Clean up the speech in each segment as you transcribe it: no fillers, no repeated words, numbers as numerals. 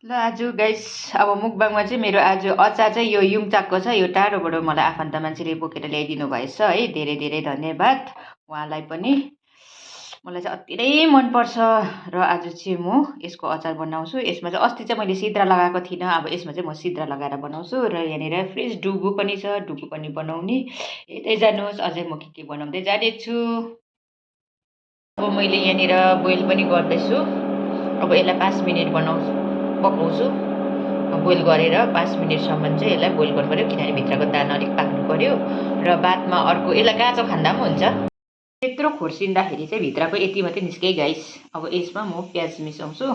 ल आज गाइस अब मुकबाङमा चाहिँ मेरो आज अचार चाहिँ यो युङचाकको छ। यो टाढोबाट मलाई आफन्त मान्छेले बोकेर ल्याइदिनु भएछ है। धेरै धेरै धन्यवाद उहाँलाई पनि। मलाई चाहिँ अति नै मनपर्छ र आज चाहिँ म यसको अचार बनाउँछु। यसमा चाहिँ अस्ति चाहिँ मैले सिद्रा लगाएको थिइनँ, अब यसमा चाहिँ म सिद्रा लगाएर बनाउँछु। र यहाँनिर फ्रेस डुगु पनि छ, डुगु पनि बनाउने। हेर्दै जानुहोस्, अझै म के बनाउँदै जानेछु। अब मैले यहाँनिर बोइल पनि गर्दैछु। अब यसलाई 5 मिनट पकाउँछु। बोइल गरेर 5 मिनटसम्म चाहिँ यसलाई बोइल गर्नु पऱ्यो, किनभने भित्रको दाना अलिक पाक्नु पऱ्यो। र बादमा अर्को यसलाई काँचो खाँदा पनि हुन्छ। त्यत्रो खोर्सिँदाखेरि चाहिँ भित्रको यति मात्रै निस्के गाइस। अब यसमा म प्याज मिसाउँछु।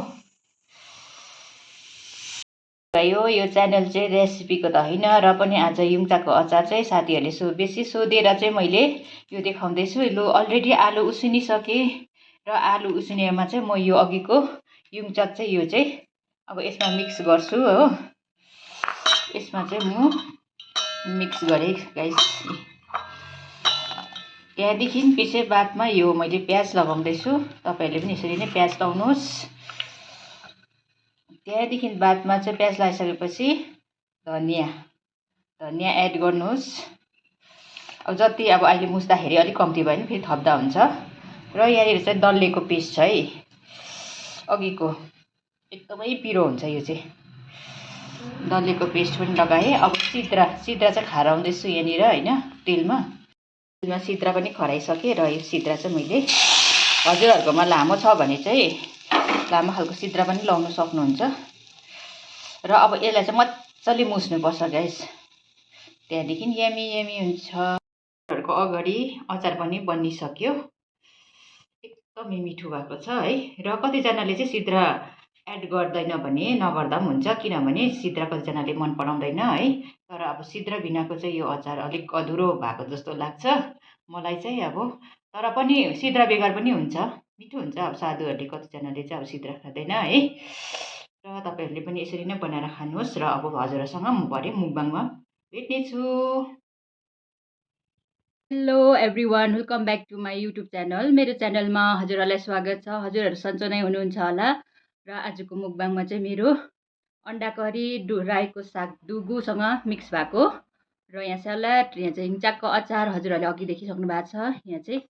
यो च्यानल चाहिँ रेसिपीको त होइन, र पनि आज युङचाको अचार चाहिँ साथीहरूले बेसी सोधेर चाहिँ मैले यो देखाउँदैछु। लु अलरेडी आलु उसिनिसकेँ र आलु उसिनेमा चाहिँ म यो अघिको युङचाक चाहिँ यो चाहिँ अब यसमा मिक्स गर्छु हो। यसमा चाहिँ म मिक्स गरेँ गाइस। त्यहाँदेखि पछि बादमा यो मैले प्याज लगाउँदैछु। तपाईँहरूले पनि यसरी नै प्याज लगाउनुहोस्। त्यहाँदेखि बादमा चाहिँ प्याज लगाइसकेपछि धनियाँ एड गर्नुहोस्। अब जति अब अहिले मुस्दाखेरि अलिक कम्ती भयो भने फेरि थप्दा हुन्छ। र यहाँनिर चाहिँ डल्लेको पेस्ट छ है, अघिको एकदमै पिरो हुन्छ यो चाहिँ। डल्लेको पेस्ट पनि लगाएँ। अब सिद्रा चाहिँ खराउँदैछु यहाँनिर होइन, तेलमा सिद्रा पनि खराइसकेँ। र यो सिद्रा चाहिँ मैले हजुरहरूकोमा लामो छ भने चाहिँ लामो खालको सिद्रा पनि लाउनु सक्नुहुन्छ। र अब यसलाई चाहिँ मजाले मुस्नुपर्छ गाइस, त्यहाँदेखि यमी हुन्छ। हजुरहरूको अगाडि अचार पनि बनिसक्यो, एकदमै मिठो भएको छ है। र कतिजनाले चाहिँ सिद्रा एड गर्दैन भने नगर्दा पनि हुन्छ, किनभने सिद्रा कतिजनाले मन पराउँदैन है। तर अब सिद्रा बिनाको चाहिँ यो अचार अलिक अधुरो भएको जस्तो लाग्छ मलाई चाहिँ। अब तर पनि सिद्रा बेगर पनि हुन्छ, मिठो हुन्छ। अब साधुहरूले कतिजनाले चाहिँ अब सिद्रा खाँदैन है। र तपाईँहरूले पनि यसरी नै बनाएर खानुहोस्। र अब हजुरहरूसँग म भरे मुकबाङमा भेट्नेछु। Hello everyone, welcome back to my YouTube channel. मेरो च्यानलमा हजुरहरूलाई स्वागत छ। हजुरहरू सन्चो नै हुनुहुन्छ होला। र आजको मुकबाङमा चाहिँ मेरो अन्डा करी राईको साग डुगुसँग मिक्स भएको, र यहाँ सलाद, यहाँ चाहिँ हिङचाकको अचार हजुरहरूले अघि देखिसक्नु भएको छ। यहाँ चाहिँ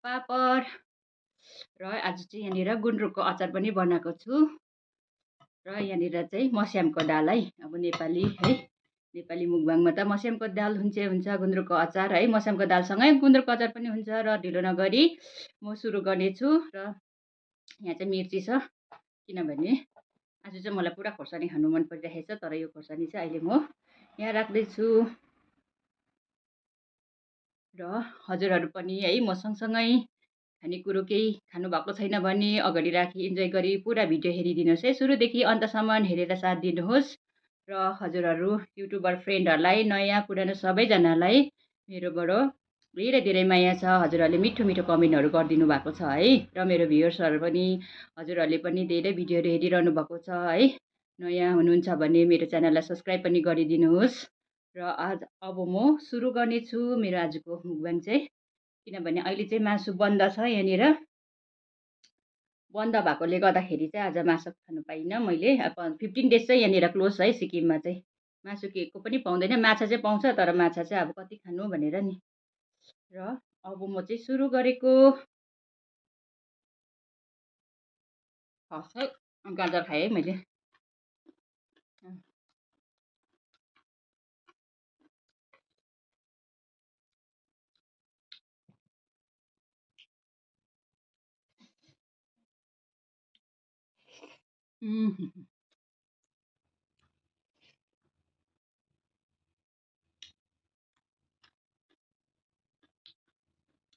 पापड, र आज चाहिँ यहाँनिर गुन्द्रुकको अचार पनि बनाएको छु। र यहाँनिर चाहिँ मस्यामको दाल है। अब नेपाली है, नेपाली मुकबाङमा त मस्यामको दाल हुन्छ, गुन्द्रुकको अचार है। मस्यामको दालसँगै गुन्द्रुकको अचार पनि हुन्छ। र ढिलो नगरी म सुरु गर्नेछु। र यहाँ चाहिँ मिर्ची छ, किनभने आज चाहिँ मलाई पुरा खोर्सानी खानु मन परिरहेको छ। तर यो खोर्सानी चाहिँ अहिले म यहाँ राख्दैछु। र हजुरहरू पनि है म सँगसँगै खानेकुरो केही खानुभएको छैन भने अगाडि राखी इन्जोय गरी पुरा भिडियो हेरिदिनुहोस् है, सुरुदेखि अन्तसम्म हेरेर साथ दिनुहोस्। र हजुरहरू युट्युबर फ्रेन्डहरूलाई नयाँ पुरानो सबैजनालाई मेरोबाट धेरै धेरै माया छ। हजुरहरूले मिठो मिठो कमेन्टहरू गरिदिनु भएको छ है। र मेरो भ्युवर्सहरू पनि हजुरहरूले पनि धेरै भिडियोहरू हेरिरहनु भएको छ है। नयाँ हुनुहुन्छ भने मेरो च्यानललाई सब्सक्राइब पनि गरिदिनुहोस्। र अब म सुरु गर्नेछु मेरो आजको मुकबाङ चाहिँ, किनभने अहिले चाहिँ मासु बन्द छ। यहाँनिर बन्द भएकोले गर्दाखेरि चाहिँ आज मासु खानु पाइनँ मैले। अब 15 डेज चाहिँ यहाँनिर क्लोज है सिक्किममा चाहिँ, मासु केको पनि पाउँदैन। माछा चाहिँ पाउँछ, तर माछा चाहिँ अब कति खानु भनेर नि। र अब म चाहिँ सुरु गरेको गाजर खाएँ है मैले।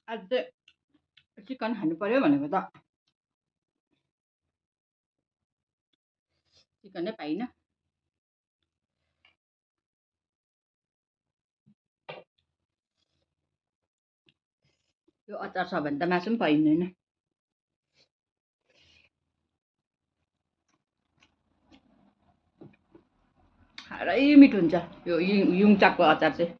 आज चाहिँ चिकन खानु पर्यो भनेको त चिकनै पाइनँ। यो अचार छ भने त मासु पनि पाइँदैन। साह्रै मिठो हुन्छ यो युङचाकको अचार चाहिँ।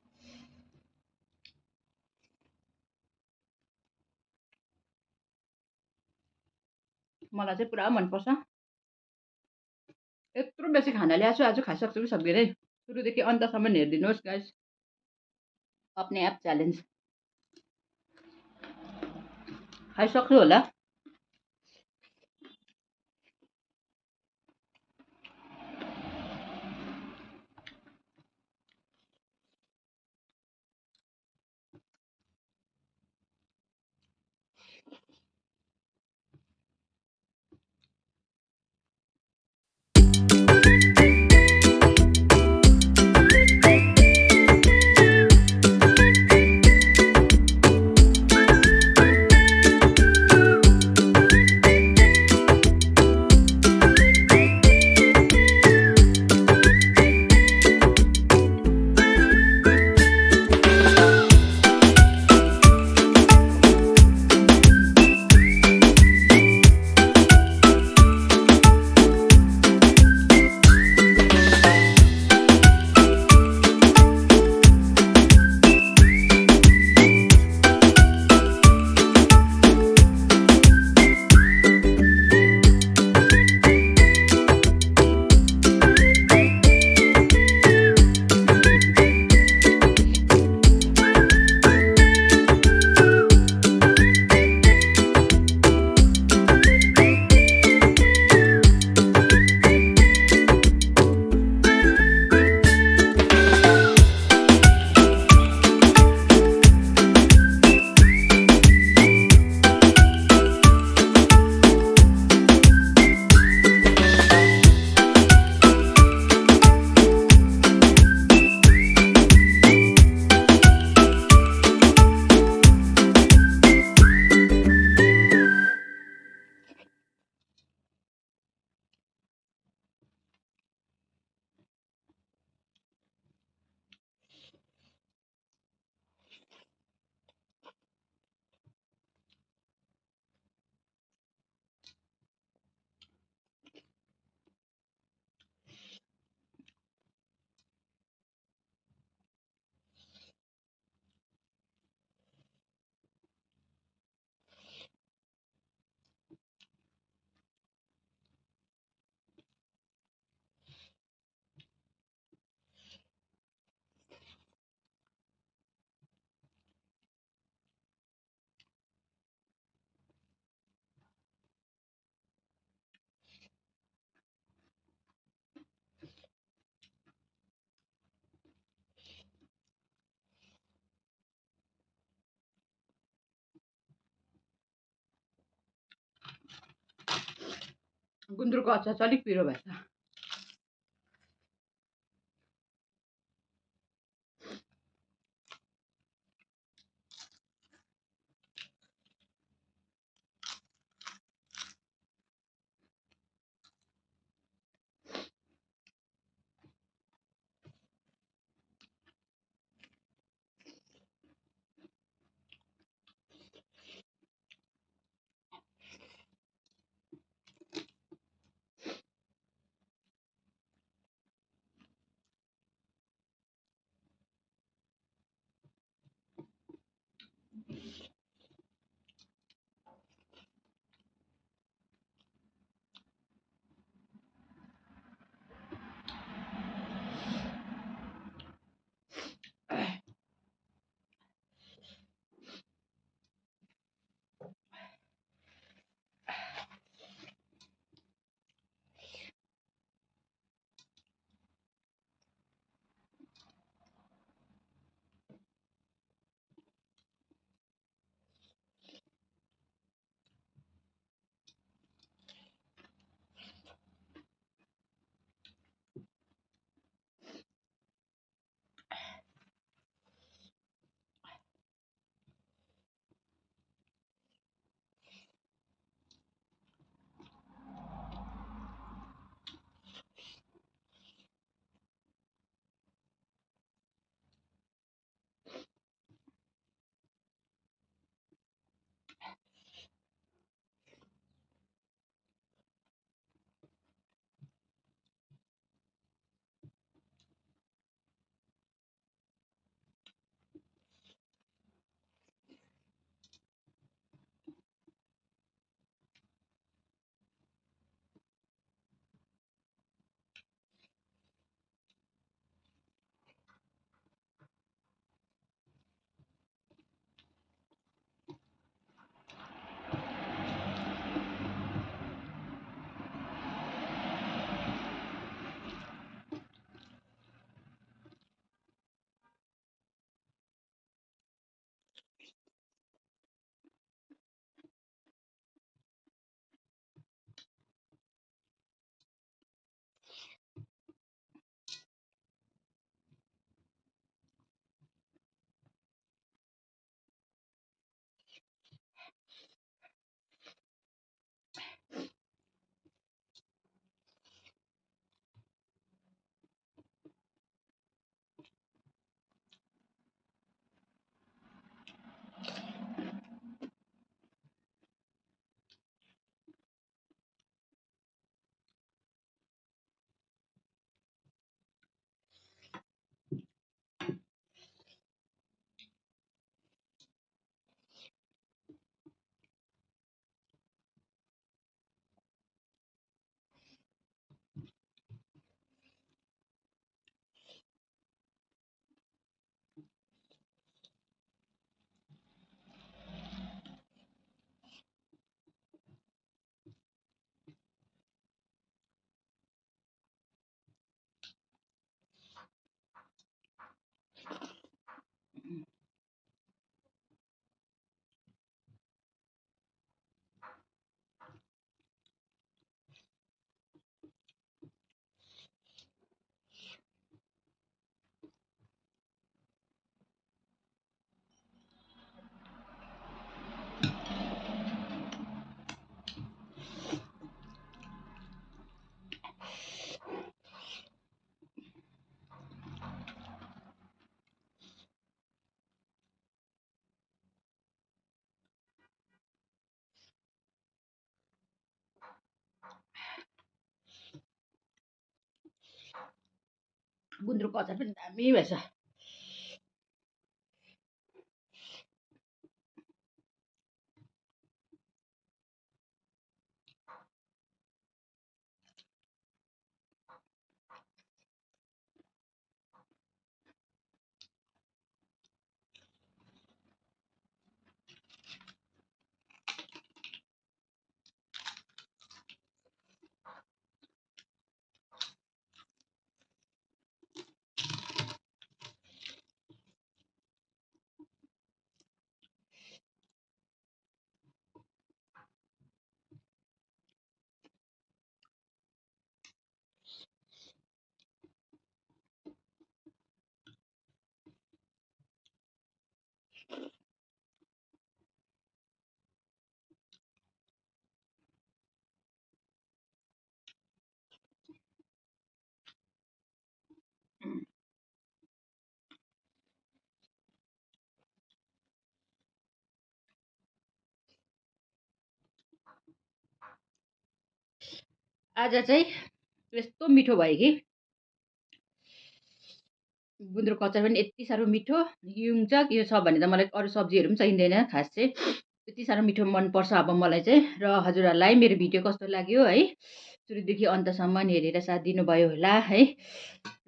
मलाई चाहिँ पुरा मनपर्छ। यत्रो बेसी खाना ल्याएको छु आज खाइसक्छु कि सक्दिनँ। सुरुदेखि अन्तसम्म हेरिदिनुहोस् गाइस। अपने आप च्यालेन्ज। खाइसक्छु होला। गुन्द्रुकको अचार चाहिँ अलिक पिरो भएछ। गुन्द्रुकको अचार पनि दामी भएछ। आज चाहिँ यस्तो मिठो भयो कि गुन्द्रुकको अचार पनि यति साह्रो मिठो। यङचक यो छ भने त मलाई अरू सब्जीहरू पनि चाहिँदैन खास चाहिँ। यति साह्रो मिठो मनपर्छ अब मलाई चाहिँ। र हजुरहरूलाई मेरो भिडियो कस्तो लाग्यो है, सुरुदेखि अन्तसम्म हेरेर साथ दिनुभयो होला है।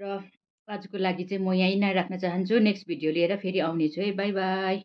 र आजको लागि चाहिँ म यहीँ नै राख्न चाहन्छु। नेक्स्ट भिडियो लिएर फेरि आउनेछु है। By by.